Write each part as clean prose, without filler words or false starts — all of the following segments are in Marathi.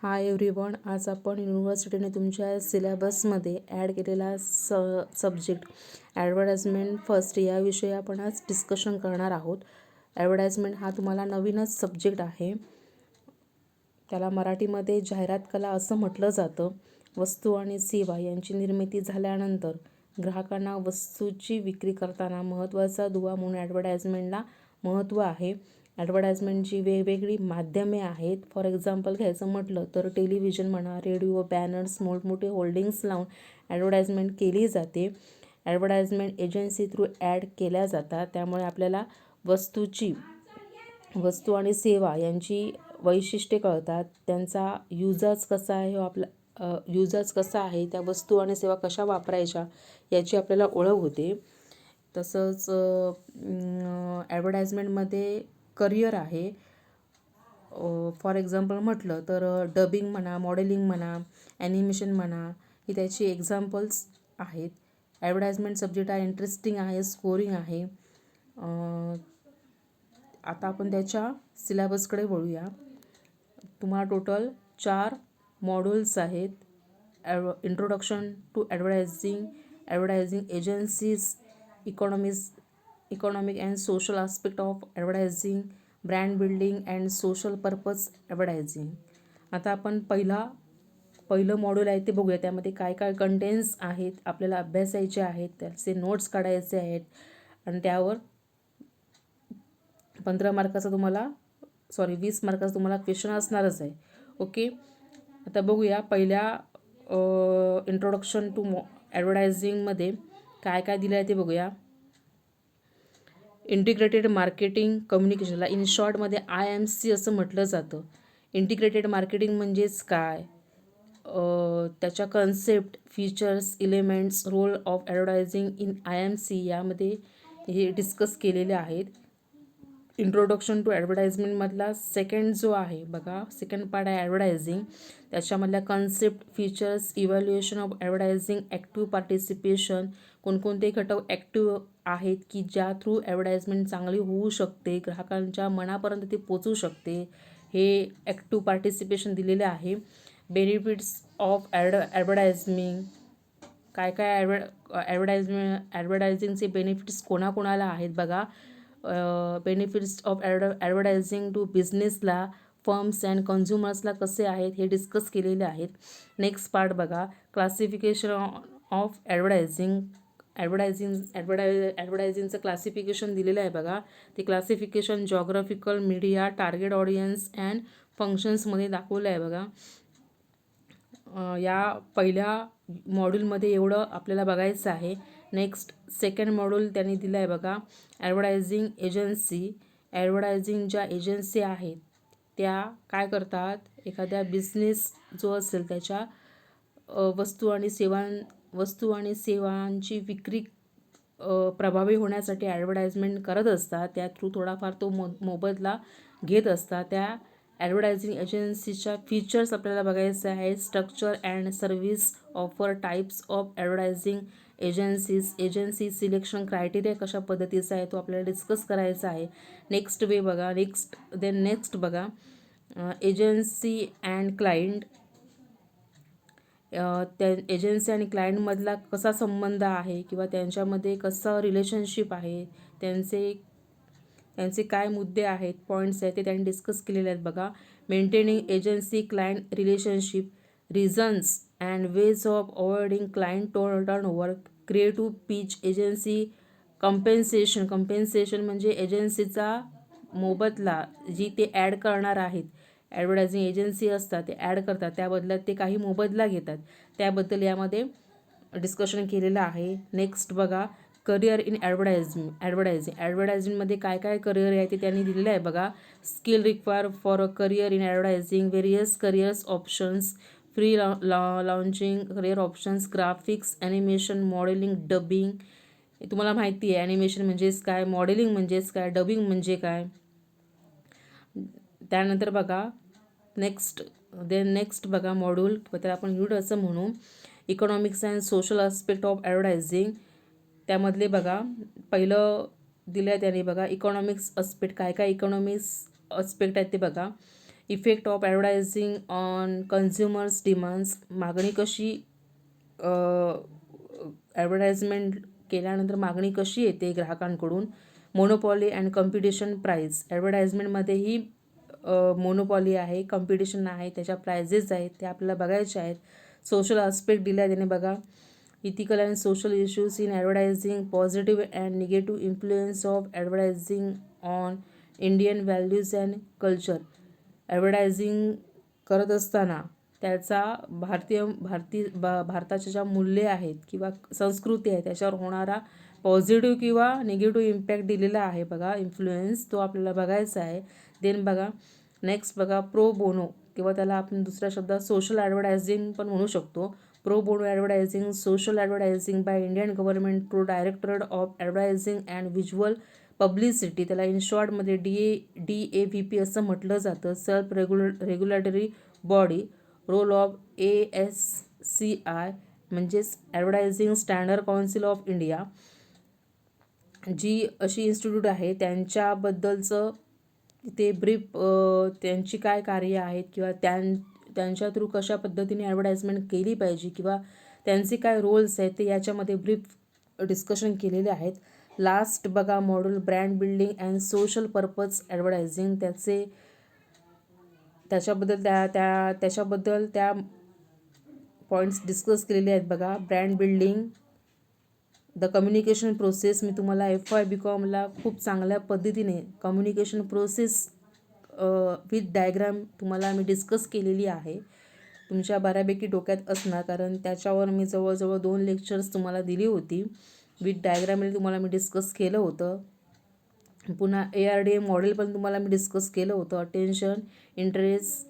हाय एव्हरीवन, आज आपण युनिव्हर्सिटीने तुमच्या सिलेबसमध्ये ॲड केलेला सब्जेक्ट ॲडव्हर्टाइजमेंट फर्स्ट याविषयी आपण आज डिस्कशन करणार आहोत. ॲडव्हर्टाइजमेंट हा तुम्हाला नवीनच सब्जेक्ट आहे. त्याला मराठीमध्ये जाहिरात कला असं म्हटलं जातं. वस्तू आणि सेवा यांची निर्मिती झाल्यानंतर ग्राहकांना वस्तूची विक्री करताना महत्त्वाचा दुवा म्हणून ॲडव्हर्टाइजमेंटला महत्त्व आहे. ॲडव्हर्टाइजमेंटची वेगवेगळी माध्यमे आहेत. फॉर एक्झाम्पल घ्यायचं म्हटलं तर टेलिव्हिजन म्हणा, रेडिओ, बॅनर्स, मोठमोठे होल्डिंग्स लावून ॲडव्हर्टाइजमेंट केली जाते. ॲडव्हर्टाइजमेंट एजन्सी थ्रू ॲड केल्या जातात. त्यामुळे आपल्याला वस्तू आणि सेवा यांची वैशिष्ट्ये कळतात. त्यांचा यूजच कसा आहे कसा आहे, त्या वस्तू आणि सेवा कशा वापरायच्या याची आपल्याला ओळख होते. तसंच ॲडव्हर्टाइजमेंटमध्ये करिअर आहे. फॉर एक्झाम्पल म्हटलं तर डबिंग म्हणा, मॉडेलिंग म्हणा, ॲनिमेशन म्हणा, ही त्याची एक्झाम्पल्स आहेत. ॲडव्हर्टाइजमेंट सब्जेक्ट हा इंटरेस्टिंग आहे, स्कोरिंग आहे. आता आपण त्याच्या सिलेबसकडे वळूया. तुम्हाला टोटल 4 मॉड्यूल्स आहेत. Introduction to advertising agencies, economic and social aspect of advertising, brand building and social purpose advertising. आता आपण पहिलं मॉड्यूल आहे ते बघूया. त्यामध्ये काय काय कंटेंट्स आहेत आपल्याला अभ्यासायचे आहेत, त्याचे नोट्स काढायचे आहेत आणि त्यावर 20 मार्काचा तुम्हाला क्वेश्चन असणारच आहे. ओके, आता बघूया पहिल्या इंट्रोडक्शन टू ॲडव्हर्टायझिंगमध्ये काय काय दिलं आहे ते बघूया. इंटिग्रेटेड मार्केटिंग कम्युनिकेशनला इन शॉर्टमध्ये IMC असं म्हटलं जातं. इंटिग्रेटेड मार्केटिंग म्हणजेच काय, त्याच्या concept, features, elements, role of advertising in IMC यामध्ये हे डिस्कस केलेले आहेत. इंट्रोडक्शन टू ॲडव्हर्टाइजमेंटमधला सेकंड जो आहे बघा, सेकंड पार्ट आहे ॲडव्हर्टायझिंग. त्याच्यामधल्या concept, features, evaluation of advertising, active participation, कोणकोणते घटक ॲक्टिव्ह आहेत की ज्या थ्रू ॲडव्हर्टाइजमेंट चांगली होऊ शकते, ग्राहकांच्या मनापर्यंत ते पोचू शकते, हे ॲक्टिव्ह पार्टिसिपेशन दिलेले आहे. बेनिफिट्स ऑफ ॲडव्हर्टायझिंग, काय काय ॲडव्हर्टायझिंगचे बेनिफिट्स कोणाकोणाला आहेत बघा. बेनिफिट्स ऑफ ॲडव्हर्टायझिंग टू बिझनेसला, फर्म्स अँड कन्झ्युमर्सला कसे आहेत हे डिस्कस केलेले आहेत. नेक्स्ट पार्ट बघा, क्लासिफिकेशन ऑफ ॲडव्हर्टायझिंगचं क्लासिफिकेशन दिलेलं आहे बघा. ते classification geographical, media, target audience and फंक्शन्समध्ये दाखवलं आहे बघा. या पहिल्या मॉड्यूलमध्ये एवढं आपल्याला बघायचं आहे. नेक्स्ट सेकंड मॉड्यूल त्यांनी दिलं आहे बघा, ॲडव्हर्टायझिंग एजन्सी. ॲडव्हर्टायझिंग ज्या एजन्सी आहेत त्या काय करतात, एखाद्या बिझनेस जो असेल त्याच्या वस्तू आणि सेवांची विक्री प्रभावी होण्यासाठी ॲडव्हर्टाइजमेंट करत असतात. त्या थ्रू थोडाफार तो मोबदला घेत असतात. त्या ॲडव्हर्टायझिंग एजन्सीच्या फीचर्स आपल्याला बघायचे आहे. Structure and service offer, types of advertising agency selection criteria कशा पद्धतीचा आहे तो आपल्याला डिस्कस करायचा आहे. नेक्स्ट बघा, एजन्सी अँड क्लायंट. त्या एजन्सी आणि क्लायंटमधला कसा संबंध आहे किंवा त्यांच्यामध्ये कसं रिलेशनशिप आहे, त्यांचे काय मुद्दे आहेत, पॉईंट्स आहेत ते त्यांनी डिस्कस केलेले आहेत बघा. Maintaining agency client relationship, reasons and ways of avoiding client turnover, creative pitch, agency compensation म्हणजे एजन्सीचा मोबदला जी ते ॲड करणार आहेत. ॲडव्हर्टायझिंग एजन्सी असतात ते ॲड करतात, त्या बदल्यात ते काही मोबदला घेतात, त्याबद्दल यामध्ये डिस्कशन केलेलं आहे. नेक्स्ट बघा, करिअर इन ॲडव्हर्टायझिंगमध्ये काय काय करिअर आहे ते त्यांनी दिलेलं आहे बघा. Skill require for a career in advertising, various careers options, free launching career options, graphics, animation, modelling, dubbing. तुम्हाला माहिती आहे ॲनिमेशन म्हणजेच काय, मॉडेलिंग म्हणजेच काय, डबिंग म्हणजे काय. त्यानंतर बघा नेक्स्ट बघा मॉड्यूल, तर आपण युनिट असं म्हणू, economics and social aspect of advertising. त्यामधले बघा पहिलं दिलं आहे त्याने बघा, इकॉनॉमिक्स आस्पेक्ट. काय काय इकॉनॉमिक्स आस्पेक्ट आहेत ते बघा. Effect of advertising on consumers demands, मागणी कशी ॲडव्हर्टाइजमेंट केल्यानंतर मागणी कशी येते ग्राहकांकडून. मोनोपॉली अँड कॉम्पिटिशन प्राईस, ॲडव्हर्टाइजमेंटमध्येही मोनोपॉली आहे, कॉम्पिटिशन आहे, त्याच्या प्राइजेस आहेत ते आपल्याला बघायचे आहेत. सोशल आस्पेक्ट दिला आहे त्याने बघा. Ethical and social issues in advertising, positive and negative influence of advertising on Indian values and culture. Advertising करत असताना त्याचा भारताच्या ज्या मूल्ये आहेत किंवा संस्कृती आहे त्याच्यावर होणारा पॉझिटिव्ह किंवा निगेटिव्ह इम्पॅक्ट दिलेला आहे बघा, इन्फ्लुएन्स, तो आपल्याला बघायचा आहे. देन बघा नेक्स्ट बघा प्रो बोनो, किंवा त्याला आपण दुसऱ्या शब्दात सोशल ॲडव्हर्टायझिंग पण म्हणू शकतो. Pro bono advertising, social advertising by Indian government through directorate of advertising and visual publicity, त्याला इन शॉर्टमध्ये DAVP असं म्हटलं जातं. Self regulatory body, role of ASCI म्हणजेच advertising standard council of India, जी अशी इन्स्टिट्यूट आहे त्यांच्याबद्दलचं ते ब्रीफ, त्यांची काय कार्य आहेत किंवा त्यांच्या थ्रू कशा पद्धतीने ॲडव्हर्टाइजमेंट केली पाहिजे किंवा त्यांचे काय रोल्स आहेत ते याच्यामध्ये ब्रीफ डिस्कशन केलेले आहेत. लास्ट बघा module brand building and social purpose advertising, त्याच्याबद्दल त्या पॉईंट्स डिस्कस केलेले आहेत बघा. Brand building, the communication process, मी तुम्हाला FY BComला खूप चांगल्या पद्धतीने कम्युनिकेशन प्रोसेस विथ डायग्राम तुम्हाला मी डिस्कस केलेली आहे. तुमच्या बऱ्यापैकी डोक्यात असणार, कारण त्याच्यावर मी जवळजवळ 2 लेक्चर्स तुम्हाला दिली होती. विथ डायग्राममध्ये तुम्हाला मी डिस्कस केलं होतं. पुन्हा ARDA मॉडेल पण तुम्हाला मी डिस्कस केलं होतं. अटेन्शन, इंटरेस्ट,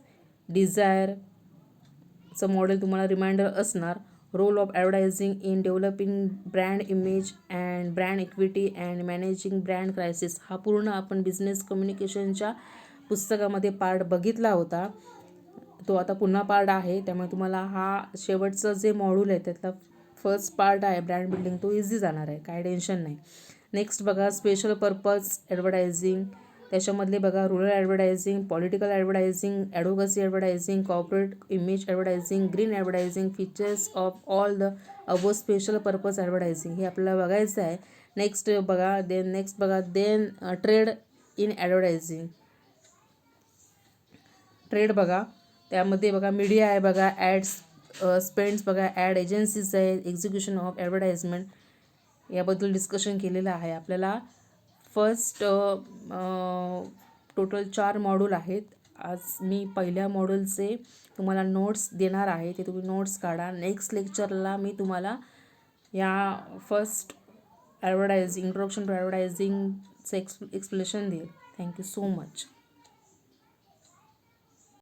डिझायरचं मॉडेल तुम्हाला रिमाइंडर असणार. Role of advertising in developing brand image and brand equity and managing brand crisis, हा पूर्ण आपण बिझनेस कम्युनिकेशनच्या पुस्तकामध्ये पार्ट बघितला होता. तो आता पुन्हा पार्ट आहे, त्यामुळे तुम्हाला हा शेवटचं जे मॉड्यूल आहे त्यातला फर्स्ट पार्ट आहे ब्रँड बिल्डिंग, तो इझी जाणार आहे, काय टेन्शन नाही. नेक्स्ट बघा स्पेशल पर्पज ॲडव्हर्टायझिंग, त्याच्यामधले बघा rural advertising, political advertising, advocacy advertising, corporate image advertising, green advertising, features of all the above special purpose advertising, हे आपल्याला बघायचं आहे. नेक्स्ट बघा then trade in advertising, trade बघा, त्यामध्ये बघा मीडिया आहे बघा, ॲड्स स्पेंड्स बघा, ॲड एजन्सीज आहेत, एक्झिक्युशन ऑफ ॲडव्हर्टाइजमेंट, याबद्दल डिस्कशन केलेलं आहे आपल्याला. फर्स्ट टोटल 4 मॉड्यूल आहेत. आज मी पहिल्या मॉड्यूलचे तुम्हाला नोट्स देणार आहे, ते तुम्ही नोट्स काढा. नेक्स्ट लेक्चरला मी तुम्हाला या फर्स्ट ॲडव्हर्टायझिंग, इंट्रोडक्शन टू ॲडव्हर्टायझिंगचं एक्सप्लेनेशन देईल. Thank you so much.